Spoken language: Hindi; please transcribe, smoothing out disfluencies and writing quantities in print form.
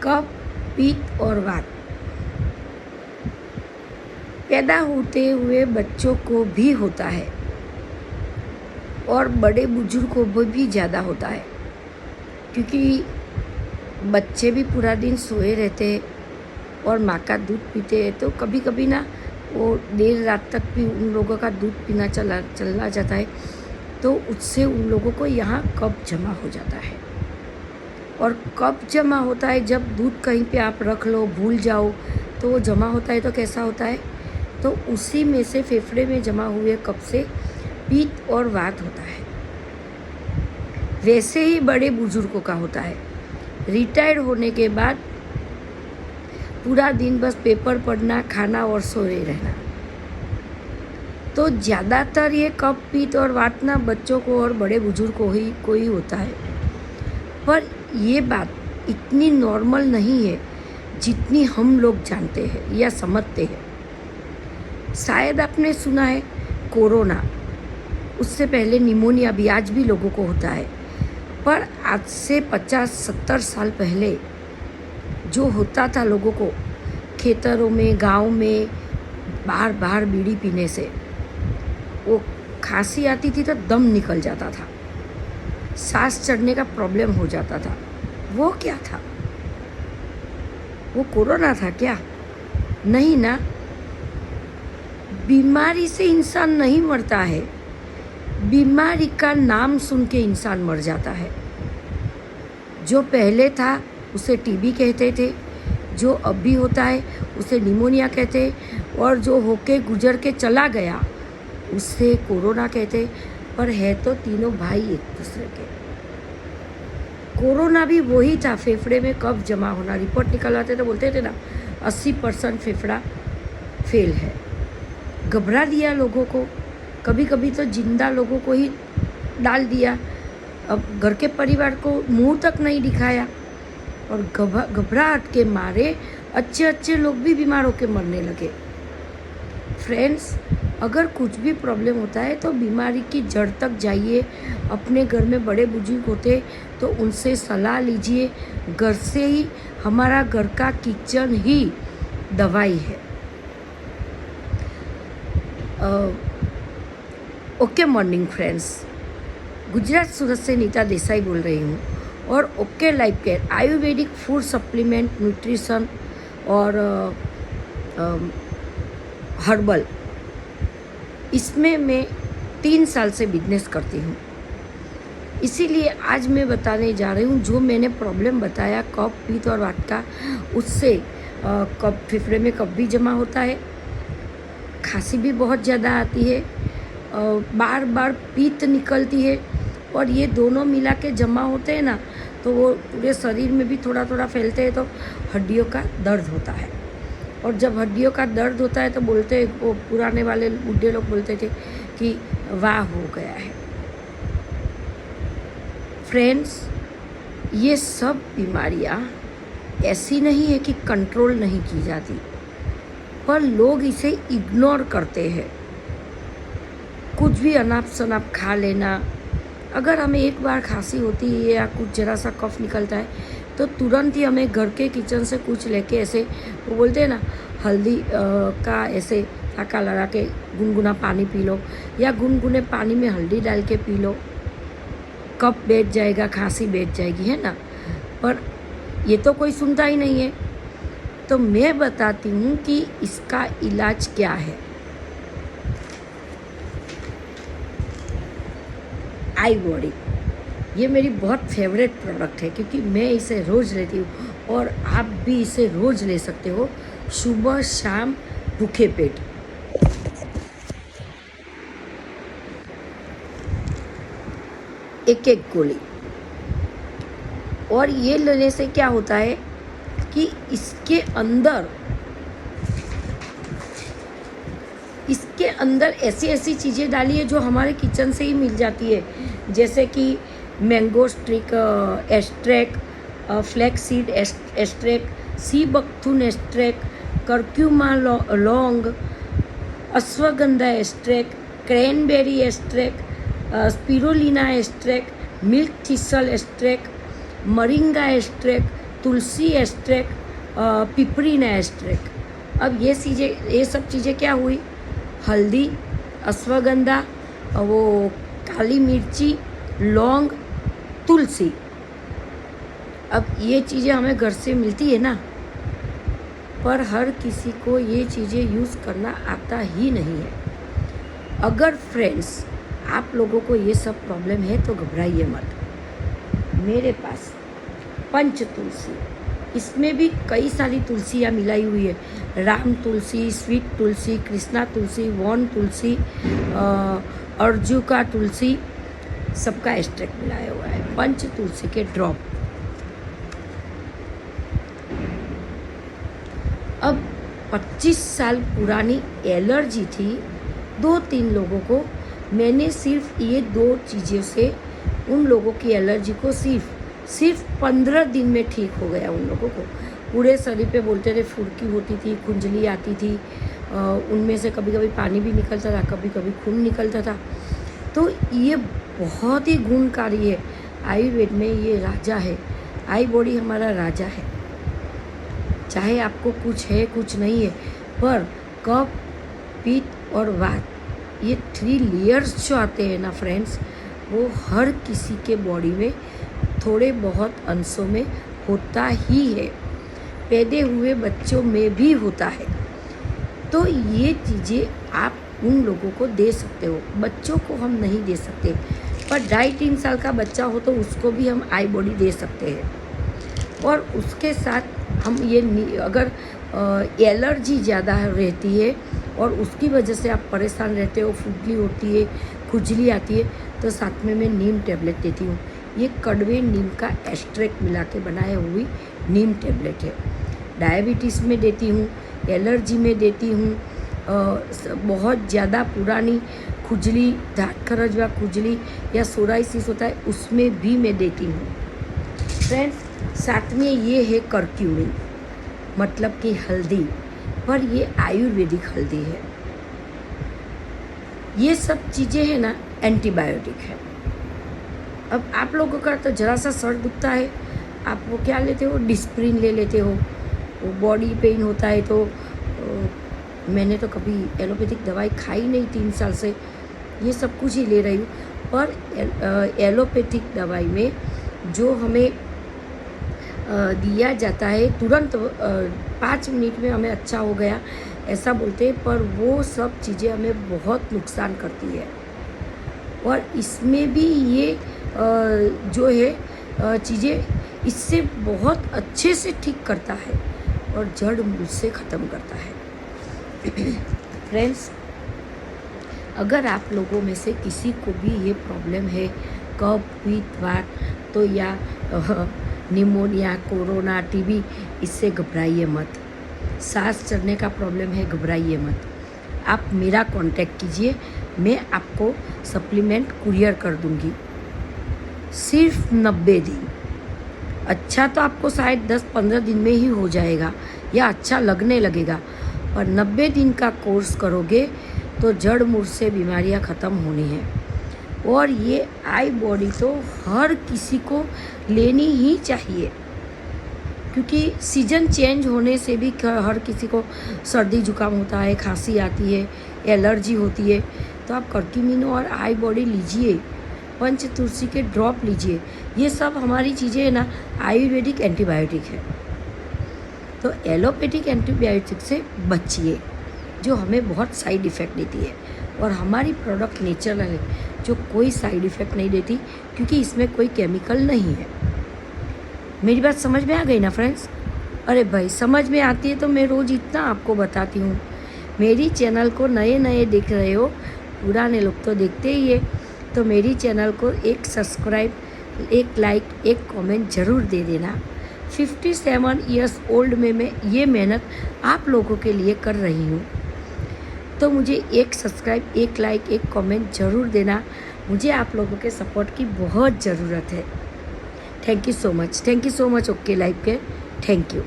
कफ, पित्त और वात पैदा होते हुए बच्चों को भी होता है और बड़े बुजुर्गों को भी ज़्यादा होता है, क्योंकि बच्चे भी पूरा दिन सोए रहते हैं और माँ का दूध पीते हैं, तो कभी कभी ना वो देर रात तक भी उन लोगों का दूध पीना चला जाता है, तो उससे उन लोगों को यहाँ कफ जमा हो जाता है। और कफ जमा होता है जब दूध कहीं पे आप रख लो, भूल जाओ, तो वो जमा होता है। तो कैसा होता है, तो उसी में से फेफड़े में जमा हुए कफ से पित्त और वात होता है। वैसे ही बड़े बुजुर्गों का होता है। रिटायर्ड होने के बाद पूरा दिन बस पेपर पढ़ना, खाना और सोए रहना। तो ज़्यादातर ये कफ, पित्त और वात ना बच्चों को और बड़े बुजुर्ग को ही होता है। पर ये बात इतनी नॉर्मल नहीं है जितनी हम लोग जानते हैं या समझते हैं। शायद आपने सुना है कोरोना, उससे पहले निमोनिया भी आज भी लोगों को होता है। पर आज से 50-70 साल पहले जो होता था लोगों को खेतरों में, गांव में, बाहर बीड़ी पीने से, वो खांसी आती थी तो दम निकल जाता था, सांस चढ़ने का प्रॉब्लम हो जाता था। वो क्या था? वो कोरोना था क्या? नहीं ना। बीमारी से इंसान नहीं मरता है, बीमारी का नाम सुन के इंसान मर जाता है। जो पहले था उसे टीबी कहते थे, जो अभी होता है उसे निमोनिया कहते हैं, और जो होके गुजर के चला गया उसे कोरोना कहते। पर है तो तीनों भाई एक दूसरे के। कोरोना भी वही था, फेफड़े में कफ जमा होना। रिपोर्ट निकलवाते तो बोलते थे ना 80% फेफड़ा फेल है। घबरा दिया लोगों को, कभी कभी तो जिंदा लोगों को ही डाल दिया। अब घर के परिवार को मुंह तक नहीं दिखाया, और घबराहट के मारे अच्छे लोग भी बीमार होकर मरने लगे। फ्रेंड्स, अगर कुछ भी प्रॉब्लम होता है तो बीमारी की जड़ तक जाइए। अपने घर में बड़े बुजुर्ग होते तो उनसे सलाह लीजिए। घर से ही, हमारा घर का किचन ही दवाई है। Okay morning friends, Gujarat Surat से नीता देसाई बोल रही हूँ। और okay life care Ayurvedic food supplement, nutrition और हर्बल, इसमें मैं 3 साल से बिजनेस करती हूँ। इसीलिए आज मैं बताने जा रही हूँ जो मैंने प्रॉब्लम बताया कफ, पित्त और वात का, उससे कफ, फेफड़े में कफ भी जमा होता है, खांसी भी बहुत ज़्यादा आती है, बार पित्त निकलती है, और ये दोनों मिला के जमा होते हैं ना, तो वो पूरे शरीर में भी थोड़ा थोड़ा फैलते हैं, तो हड्डियों का दर्द होता है। और जब हड्डियों का दर्द होता है तो बोलते, वो पुराने वाले बूढ़े लोग बोलते थे कि वाह हो गया है। फ्रेंड्स, ये सब बीमारियाँ ऐसी नहीं है कि कंट्रोल नहीं की जाती, पर लोग इसे इग्नोर करते हैं। कुछ भी अनाप शनाप खा लेना। अगर हमें एक बार खांसी होती है या कुछ ज़रा सा कफ निकलता है तो तुरंत ही हमें घर के किचन से कुछ लेके, ऐसे वो बोलते हैं ना, हल्दी का ऐसे टाका लगा के गुनगुना पानी पी लो, या गुनगुने पानी में हल्दी डाल के पी लो, कफ बैठ जाएगा, खांसी बैठ जाएगी, है ना। पर ये तो कोई सुनता ही नहीं है। तो मैं बताती हूँ कि इसका इलाज क्या है। आई बॉडी, ये मेरी बहुत फेवरेट प्रोडक्ट है, क्योंकि मैं इसे रोज़ लेती हूँ, और आप भी इसे रोज़ ले सकते हो, सुबह शाम भूखे पेट। एक गोली। और ये लेने से क्या होता है कि इसके अंदर ऐसी चीज़ें डाली है जो हमारे किचन से ही मिल जाती है, जैसे कि मैंगो स्ट्रिक extract, flaxseed extract, sea buckthorn extract, curcuma longa, ashwagandha extract, cranberry extract, spirulina extract, milk thistle extract, moringa extract, tulsi extract, piperine extract. अब ये सब चीज़ें क्या हुई, हल्दी, अश्वगंधा, वो काली मिर्ची, लौंग, तुलसी। अब ये चीज़ें हमें घर से मिलती है ना, पर हर किसी को ये चीज़ें यूज़ करना आता ही नहीं है। अगर फ्रेंड्स आप लोगों को ये सब प्रॉब्लम है तो घबराइए मत। मेरे पास पंच तुलसी, इसमें भी कई सारी तुलसियाँ मिलाई हुई है। राम तुलसी, स्वीट तुलसी, कृष्णा तुलसी, वन तुलसी, अर्जुका तुलसी, सबका एक्सट्रैक्ट मिलाया हुआ है। पंच तुलसी के ड्रॉप। अब 25 साल पुरानी एलर्जी थी 2-3 लोगों को। मैंने सिर्फ ये 2 चीज़ों से उन लोगों की एलर्जी को सिर्फ 15 दिन में ठीक हो गया। उन लोगों को पूरे शरीर पे बोलते थे फुड़की होती थी, खुजली आती थी, उनमें से कभी कभी पानी भी निकलता था, कभी कभी खून निकलता था। तो ये बहुत ही गुणकारी है। आयुर्वेद में ये राजा है। आई बॉडी हमारा राजा है। चाहे आपको कुछ है कुछ नहीं है, पर कफ, पित्त और वात, ये 3 लेयर्स जो आते हैं ना फ्रेंड्स, वो हर किसी के बॉडी में थोड़े बहुत अंशों में होता ही है। पैदे हुए बच्चों में भी होता है। तो ये चीज़ें आप उन लोगों को दे सकते हो। बच्चों को हम नहीं दे सकते, पर 2.5-3 साल का बच्चा हो तो उसको भी हम आई बॉडी दे सकते हैं। और उसके साथ हम ये अगर एलर्जी ज़्यादा रहती है और उसकी वजह से आप परेशान रहते हो, फुगली होती है, खुजली आती है, तो साथ में मैं नीम टैबलेट देती हूँ। ये कड़वे नीम का एक्सट्रैक्ट मिला के बनाए हुई नीम टैबलेट है। डायबिटीज़ में देती हूँ, एलर्जी में देती हूँ, बहुत ज़्यादा पुरानी खुजली, दाँत खरंचवा खुजली या सोराइसिस होता है, उसमें भी मैं देती हूँ। फ्रेंड्स, साथ में ये है करक्यूमिन, मतलब कि हल्दी, पर ये आयुर्वेदिक हल्दी है। ये सब चीज़ें हैं ना, एंटीबायोटिक है। अब आप लोगों का तो ज़रा सा सर दुखता है, आप वो क्या लेते हो, डिस्प्रिन ले लेते हो। वो बॉडी पेन होता है तो मैंने तो कभी एलोपैथिक दवाई खाई नहीं 3 साल से, ये सब कुछ ही ले रही हूँ। पर एलोपैथिक दवाई में जो हमें दिया जाता है तुरंत 5 मिनट में हमें अच्छा हो गया ऐसा बोलते हैं, पर वो सब चीज़ें हमें बहुत नुकसान करती है। और इसमें भी ये जो है चीज़ें इससे बहुत अच्छे से ठीक करता है और जड़ मूल से ख़त्म करता है। फ्रेंड्स, अगर आप लोगों में से किसी को भी ये प्रॉब्लम है, कफ, पित्त, वात, तो या निमोनिया, कोरोना, टीबी, इससे घबराइए मत। सांस चढ़ने का प्रॉब्लम है, घबराइए मत। आप मेरा कांटेक्ट कीजिए, मैं आपको सप्लीमेंट कुरियर कर दूंगी। सिर्फ 90 दिन। अच्छा तो आपको शायद 10-15 दिन में ही हो जाएगा या अच्छा लगने लगेगा, पर 90 दिन का कोर्स करोगे तो जड़ मूल से बीमारियां ख़त्म होनी है। और ये आई बॉडी तो हर किसी को लेनी ही चाहिए, क्योंकि सीजन चेंज होने से भी हर किसी को सर्दी जुकाम होता है, खांसी आती है, एलर्जी होती है। तो आप करक्यूमिन और आई बॉडी लीजिए, पंच तुलसी के ड्रॉप लीजिए। ये सब हमारी चीज़ें है ना, आयुर्वेदिक एंटीबायोटिक है। तो एलोपैथिक एंटीबायोटिक से बचिए, जो हमें बहुत साइड इफ़ेक्ट देती है। और हमारी प्रोडक्ट नेचुरल है, जो कोई साइड इफ़ेक्ट नहीं देती, क्योंकि इसमें कोई केमिकल नहीं है। मेरी बात समझ में आ गई ना फ्रेंड्स? अरे भाई, समझ में आती है तो मैं रोज़ इतना आपको बताती हूँ। मेरी चैनल को नए देख रहे हो, पुराने लोग तो देखते ही है, तो मेरी चैनल को एक सब्सक्राइब, एक लाइक, एक कमेंट ज़रूर दे देना। 57 ईयर्स ओल्ड में मैं ये मेहनत आप लोगों के लिए कर रही हूँ, तो मुझे एक सब्सक्राइब, एक लाइक, एक कमेंट ज़रूर देना। मुझे आप लोगों के सपोर्ट की बहुत ज़रूरत है। Thank you so much okay life के, थैंक यू।